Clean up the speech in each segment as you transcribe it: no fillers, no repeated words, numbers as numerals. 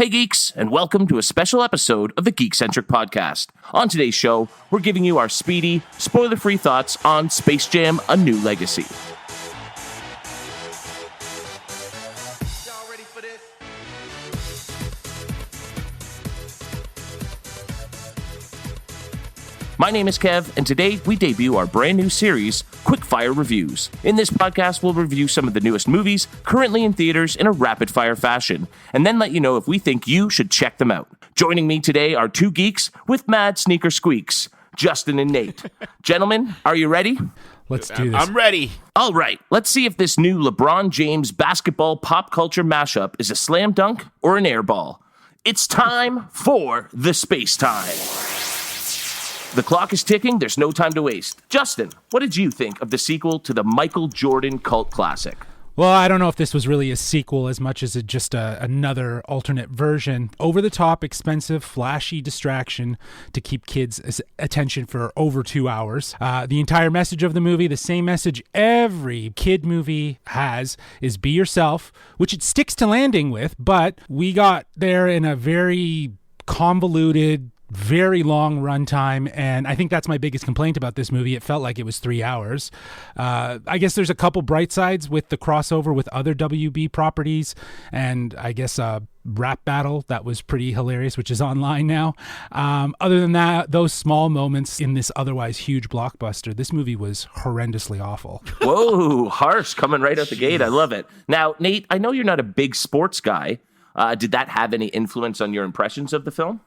Hey geeks, and welcome to a special episode of the Geekcentric podcast. On today's show, we're giving you our speedy, spoiler-free thoughts on Space Jam: A New Legacy. Y'all ready for this? My name is Kev, and today we debut our brand new series, Quickfire Reviews. In this podcast, we'll review some of the newest movies currently in theaters in a rapid-fire fashion, and then let you know if we think you should check them out. Joining me today are two geeks with mad sneaker squeaks, Justin and Nate. Gentlemen, are you ready? Let's do this. I'm ready. All right, let's see if this new LeBron James basketball pop culture mashup is a slam dunk or an air ball. It's time for the Space Time. The clock is ticking. There's no time to waste. Justin, what did you think of the sequel to the Michael Jordan cult classic? Well, I don't know if this was really a sequel as much as just another alternate version. Over-the-top, expensive, flashy distraction to keep kids' attention for over 2 hours. The entire message of the movie, the same message every kid movie has, is be yourself, which it sticks to landing with, but we got there in a very convoluted, very long runtime, and I think that's my biggest complaint about this movie. It felt like it was 3 hours. I guess there's a couple bright sides with the crossover with other WB properties, and I guess a rap battle that was pretty hilarious, which is online now. Other than that, those small moments in this otherwise huge blockbuster, this movie was horrendously awful. Whoa, harsh, coming right out the gate. I love it. Now, Nate, I know you're not a big sports guy. Did that have any influence on your impressions of the film?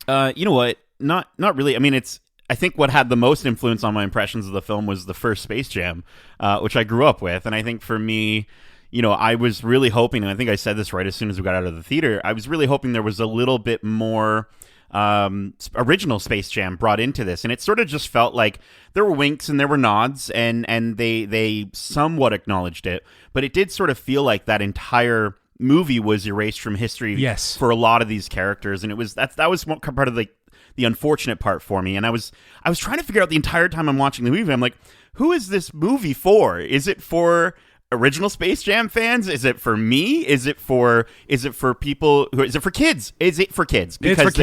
You know what? Not really. I mean, I think what had the most influence on my impressions of the film was the first Space Jam, which I grew up with. And I think for me, you know, I was really hoping, and I think I said this right as soon as we got out of the theater, I was really hoping there was a little bit more original Space Jam brought into this. And it sort of just felt like there were winks and there were nods, and they somewhat acknowledged it. But it did sort of feel like that entire movie was erased from history. Yes. For a lot of these characters, and that was part of the unfortunate part for me. And I was trying to figure out the entire time I'm watching the movie, I'm like, who is this movie for? Is it for original Space Jam fans? Is it for me? Is it for people who, is it for kids? Is it for kids? Because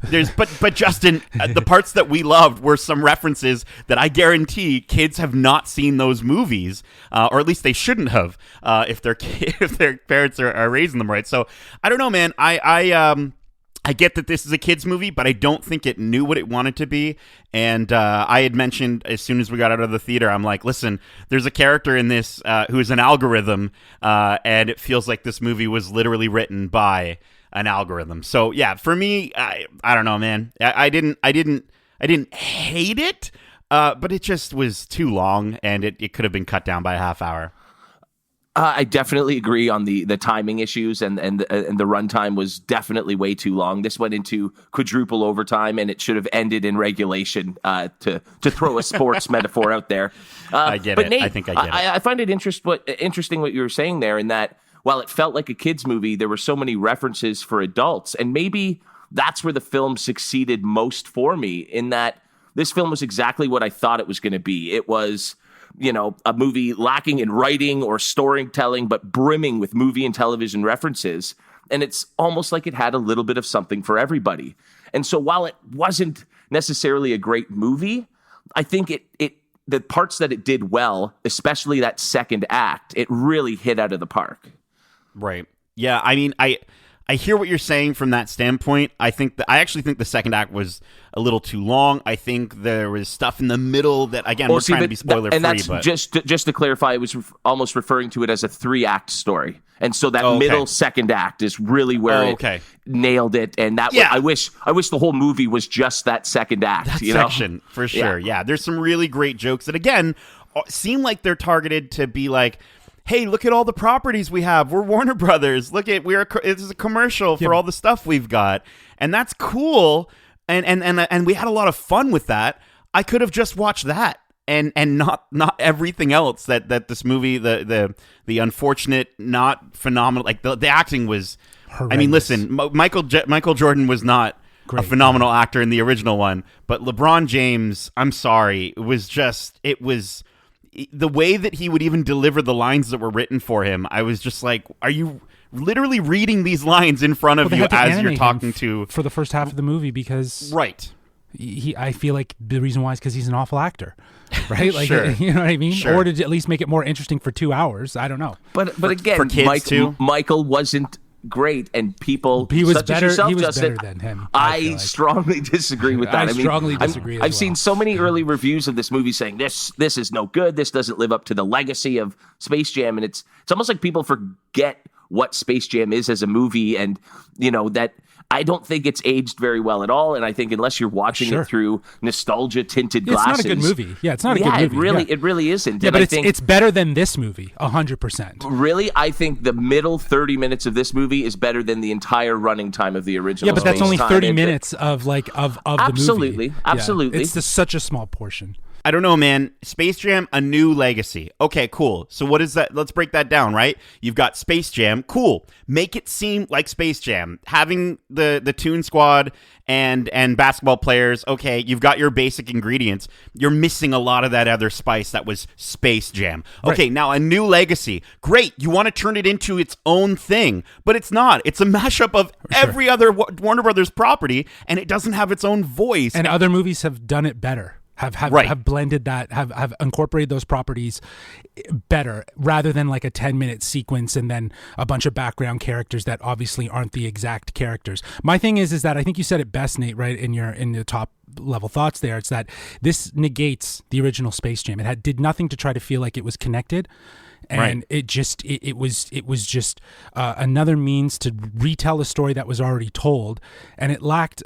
there's but Justin, the parts that we loved were some references that I guarantee kids have not seen those movies, or at least they shouldn't have, if their parents are raising them right. So I don't know, man. I get that this is a kid's movie, but I don't think it knew what it wanted to be. And I had mentioned as soon as we got out of the theater, I'm like, listen, there's a character in this who is an algorithm, and it feels like this movie was literally written by an algorithm. So yeah, for me, I don't know, man. I didn't hate it, but it just was too long, and it could have been cut down by a half hour. I definitely agree on the timing issues, and the runtime was definitely way too long. This went into quadruple overtime, and it should have ended in regulation, to throw a sports metaphor out there. I get but it. Nate, I think I get it. I find it interesting what you were saying there, in that while it felt like a kid's movie, there were so many references for adults, and maybe that's where the film succeeded most for me, in that this film was exactly what I thought it was going to be. It was, you know, a movie lacking in writing or storytelling, but brimming with movie and television references. And it's almost like it had a little bit of something for everybody. And so while it wasn't necessarily a great movie, I think the parts that it did well, especially that second act, it really hit out of the park. Right. Yeah. I mean, I hear what you're saying from that standpoint. I actually think the second act was a little too long. I think there was stuff in the middle that, again, we're trying to be spoiler free. And that's but just to clarify, I was almost referring to it as a 3-act story. And so that middle second act is really where it nailed it. And that I wish the whole movie was just that second act. That section, for sure. Yeah, there's some really great jokes that, again, seem like they're targeted to be like, hey, look at all the properties we have. We're Warner Brothers. Look at this is a commercial for all the stuff we've got, and that's cool. And we had a lot of fun with that. I could have just watched that and not everything else that this movie, the unfortunate, not phenomenal. Like the acting was horrendous. I mean, listen, Michael Jordan was not a phenomenal actor in the original one, but LeBron James, I'm sorry, it was the way that he would even deliver the lines that were written for him. I was just like, are you literally reading these lines in front of Well, they you had to as you're animate talking him to. for the first half of the movie because Right. I feel like the reason why is because he's an awful actor, right? Like, Sure. you know what I mean? Sure. Or to at least make it more interesting for 2 hours. I don't know. But again, for kids too? Michael wasn't great, and people He was such better. as yourself, He was Justin, better than him. I feel like. strongly disagree with that. I strongly disagree as I've well. seen so many early reviews of this movie saying this is no good. This doesn't live up to the legacy of Space Jam, and it's almost like people forget what Space Jam is as a movie, and that. I don't think it's aged very well at all, and I think unless you're watching it through nostalgia-tinted glasses, it's not a good movie. Yeah, it's not a good movie. It really isn't. Yeah, and but I think it's better than this movie, 100%. really, I think the middle 30 minutes of this movie is better than the entire running time of the original. Yeah, but that's Space only Time. 30 minutes of the movie. Absolutely. It's just such a small portion. I don't know, man. Space Jam, a new legacy. Okay, cool. So what is that? Let's break that down, right? You've got Space Jam. Cool. Make it seem like Space Jam. Having the Toon Squad and basketball players, okay, you've got your basic ingredients. You're missing a lot of that other spice that was Space Jam. Okay, Right. now a new legacy. Great. You want to turn it into its own thing, but it's not. It's a mashup of every other Warner Brothers property, and it doesn't have its own voice. And other movies have done it better. Have blended that, have incorporated those properties better, rather than like a 10-minute sequence and then a bunch of background characters that obviously aren't the exact characters. My thing is that I think you said it best, Nate, right, in the top level thoughts there. It's that this negates the original Space Jam. It did nothing to try to feel like it was connected. And it was just another means to retell a story that was already told, and it lacked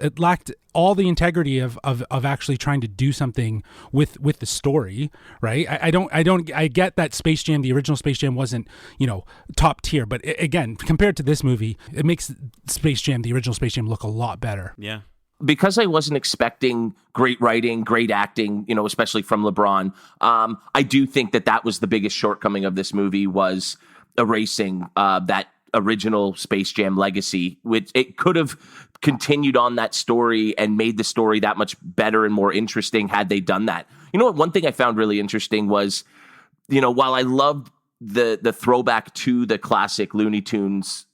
all the integrity of actually trying to do something with the story, right? I get that Space Jam, the original Space Jam, wasn't top tier, but again, compared to this movie, it makes Space Jam, the original Space Jam, look a lot better. Yeah. Because I wasn't expecting great writing, great acting, especially from LeBron, I do think that was the biggest shortcoming of this movie, was erasing that original Space Jam legacy, which it could have continued on that story and made the story that much better and more interesting had they done that. One thing I found really interesting was, while I loved the throwback to the classic Looney Tunes,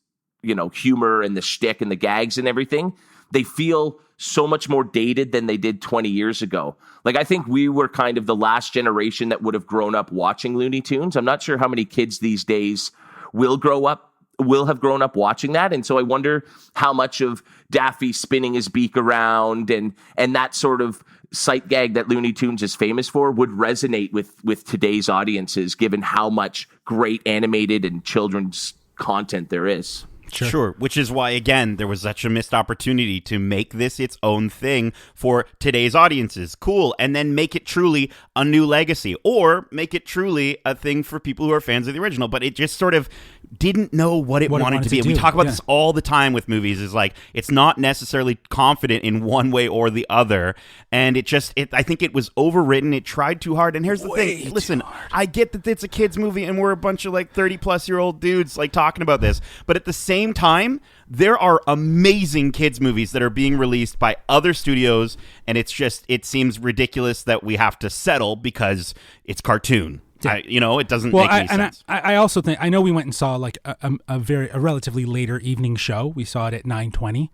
humor and the shtick and the gags and everything, they feel so much more dated than they did 20 years ago. Like, I think we were kind of the last generation that would have grown up watching Looney Tunes. I'm not sure how many kids these days will have grown up watching that. And so I wonder how much of Daffy spinning his beak around and that sort of sight gag that Looney Tunes is famous for would resonate with today's audiences, given how much great animated and children's content there is. Sure. Which is why, again, there was such a missed opportunity to make this its own thing for today's audiences. Cool. And then make it truly a new legacy, or make it truly a thing for people who are fans of the original. But it just sort of didn't know what it wanted to be. And we talk about this all the time with movies, is like, it's not necessarily confident in one way or the other. And I think it was overwritten. It tried too hard. And here's the thing. Listen, I get that it's a kid's movie and we're a bunch of like 30-plus-year-old dudes like talking about this. But at the same time, there are amazing kids movies that are being released by other studios, and it seems ridiculous that we have to settle because it's cartoon. It doesn't make any sense. I also think, I know we went and saw like a relatively later evening show. We saw it at 9:20,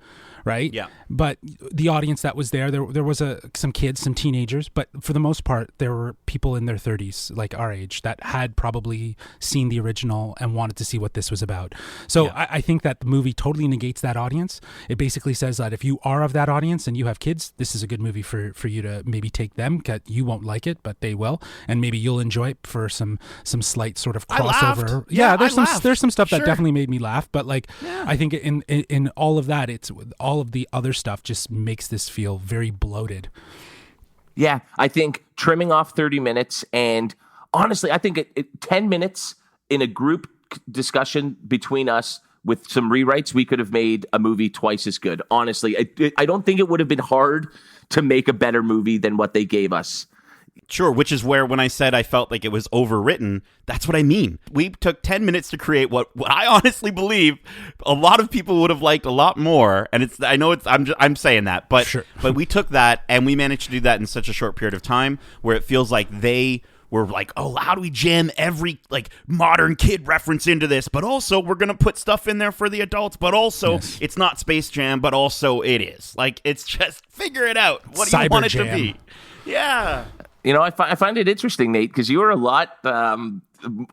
right? Yeah. But the audience that was there was some kids, some teenagers, but for the most part, there were people in their 30s, like our age, that had probably seen the original and wanted to see what this was about. So yeah. I think that the movie totally negates that audience. It basically says that if you are of that audience and you have kids, this is a good movie for you to maybe take them. 'Cause you won't like it, but they will, and maybe you'll enjoy it for some slight sort of crossover. There's some stuff that definitely made me laugh, but like I think in all of that, it's all of the other stuff just makes this feel very bloated. Yeah, I think trimming off 30 minutes, and honestly, I think 10 minutes in a group discussion between us with some rewrites, we could have made a movie twice as good. Honestly, I don't think it would have been hard to make a better movie than what they gave us. Sure, which is where when I said I felt like it was overwritten, that's what I mean. We took 10 minutes to create what I honestly believe a lot of people would have liked a lot more, and I'm saying that, but sure. But we took that and we managed to do that in such a short period of time where it feels like they we're like, oh, how do we jam every like modern kid reference into this? But also we're gonna put stuff in there for the adults. But also it's not Space Jam, but also it is. Like, it's just figure it out. What do you want it to be? Yeah. You know, I find it interesting, Nate, because you were a lot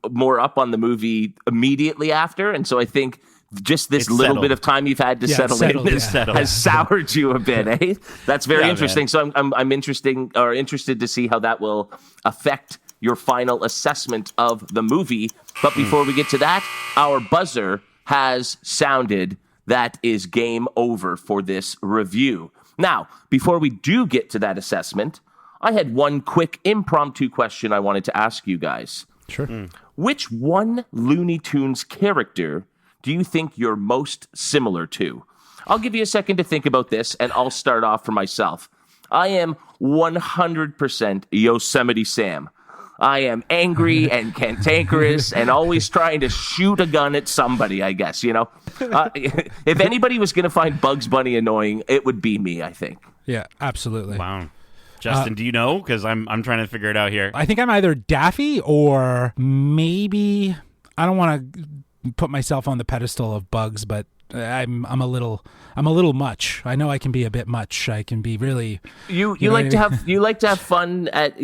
more up on the movie immediately after, and so I think just this little bit of time you've had to settle in has soured you a bit, eh? That's very interesting. Man. So I'm interested to see how that will affect your final assessment of the movie. But before we get to that, our buzzer has sounded. That is game over for this review. Now, before we do get to that assessment, I had one quick impromptu question I wanted to ask you guys. Sure. Which one Looney Tunes character do you think you're most similar to? I'll give you a second to think about this, and I'll start off for myself. I am 100% Yosemite Sam. I am angry and cantankerous and always trying to shoot a gun at somebody, I guess, you know? If anybody was going to find Bugs Bunny annoying, it would be me, I think. Yeah, absolutely. Wow. Justin, do you know? Because I'm trying to figure it out here. I think I'm either Daffy or maybe, I don't want to put myself on the pedestal of Bugs, but I'm a little much. I know I can be a bit much. I can be really. You like to have fun at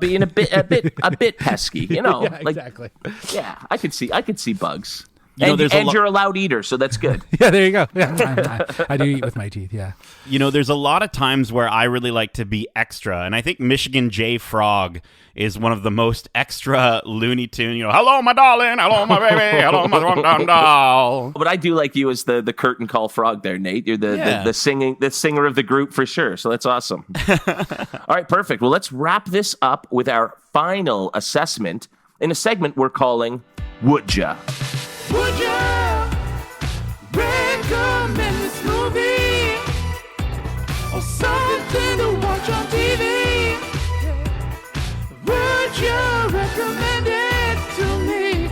being a bit pesky. You know, yeah, exactly. Yeah, I could see Bugs. You know, and you're a loud eater, so that's good. Yeah, there you go. Yeah, I do eat with my teeth, yeah. You know, there's a lot of times where I really like to be extra, and I think Michigan J. Frog is one of the most extra Looney Tune, hello, my darling, hello, my baby, hello, my dum doll. But I do like you as the curtain call frog there, Nate. You're the singer of the group for sure, so that's awesome. All right, perfect. Well, let's wrap this up with our final assessment in a segment we're calling Would Ya? Would ya recommend this movie or something to watch on TV? Would you recommend it to me?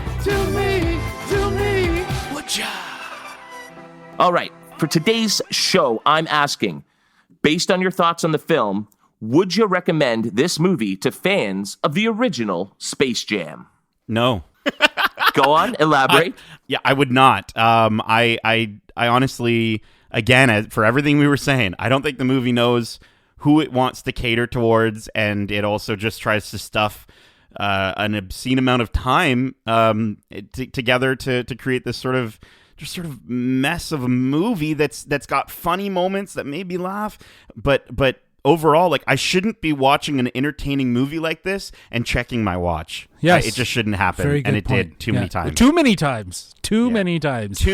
Would ya? All right, for today's show, I'm asking, based on your thoughts on the film, would you recommend this movie to fans of the original Space Jam? No. Go on, elaborate. I would not. I honestly, again, for everything we were saying, I don't think the movie knows who it wants to cater towards, and it also just tries to stuff an obscene amount of time together to create this sort of mess of a movie that's got funny moments that made me laugh, but overall, like, I shouldn't be watching an entertaining movie like this and checking my watch. Yes. It just shouldn't happen. Very good and it point. did too many times. Too many times.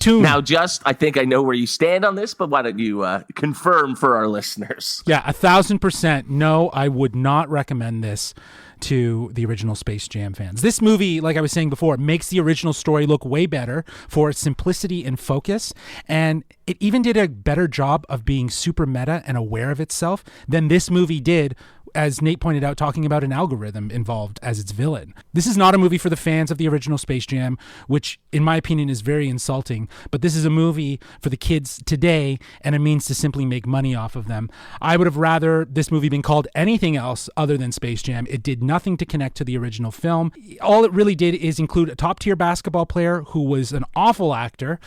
Now, I think I know where you stand on this, but why don't you confirm for our listeners? Yeah, 1,000%. No, I would not recommend this to the original Space Jam fans. This movie, like I was saying before, makes the original story look way better for its simplicity and focus, and it even did a better job of being super meta and aware of itself than this movie did, as Nate pointed out, talking about an algorithm involved as its villain. This is not a movie for the fans of the original Space Jam, which in my opinion is very insulting, but this is a movie for the kids today and a means to simply make money off of them. I would have rather this movie been called anything else other than Space Jam. It did nothing to connect to the original film. All it really did is include a top-tier basketball player who was an awful actor,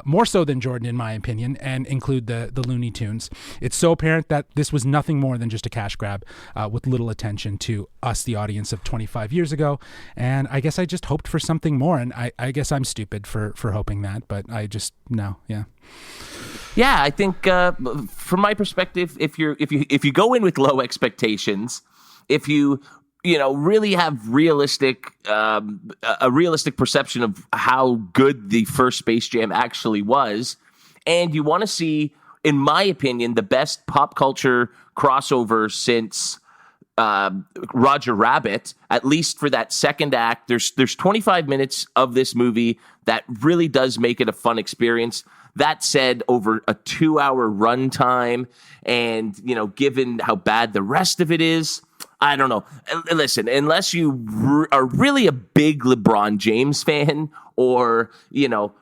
more so than Jordan in my opinion, and include the Looney Tunes. It's so apparent that this was nothing more than just a cash grab. With little attention to us, the audience of 25 years ago. And I guess I just hoped for something more. And I guess I'm stupid for hoping that, but I just, no, yeah. Yeah, I think from my perspective, if you go in with low expectations, if you really have a realistic perception of how good the first Space Jam actually was, and you want to see, in my opinion, the best pop culture crossover since Roger Rabbit, at least for that second act. There's 25 minutes of this movie that really does make it a fun experience. That said, over a 2-hour runtime, and given how bad the rest of it is, I don't know. Listen, unless you are really a big LeBron James fan, or,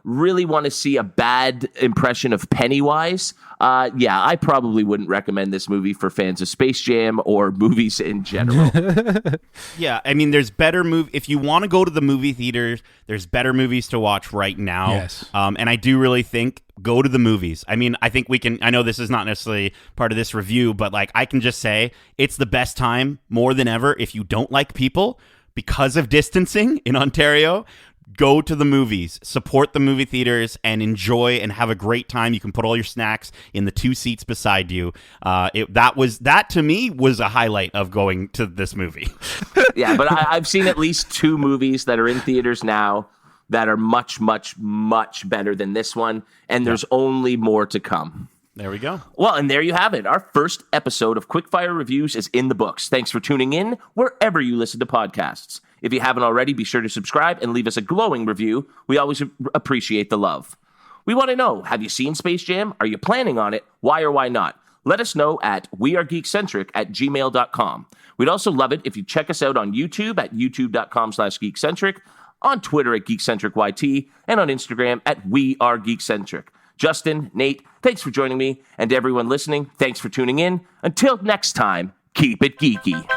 really want to see a bad impression of Pennywise, I probably wouldn't recommend this movie for fans of Space Jam or movies in general. Yeah, I mean, there's better if you want to go to the movie theaters, there's better movies to watch right now. Yes. And I do really think go to the movies. I mean, I think I know this is not necessarily part of this review, but like I can just say it's the best time more than ever if you don't like people because of distancing in Ontario. Go to the movies, support the movie theaters, and enjoy and have a great time. You can put all your snacks in the 2 seats beside you. That to me was a highlight of going to this movie. Yeah, but I've seen at least 2 movies that are in theaters now that are much, much, much better than this one, and there's only more to come. There we go. Well, and there you have it. Our first episode of Quickfire Reviews is in the books. Thanks for tuning in wherever you listen to podcasts. If you haven't already, be sure to subscribe and leave us a glowing review. We always appreciate the love. We want to know, have you seen Space Jam? Are you planning on it? Why or why not? Let us know at wearegeekcentric@gmail.com. We'd also love it if you check us out on YouTube at youtube.com/geekcentric, on Twitter at geekcentricyt, and on Instagram at wearegeekcentric. Justin, Nate, thanks for joining me, and to everyone listening, thanks for tuning in. Until next time, keep it geeky.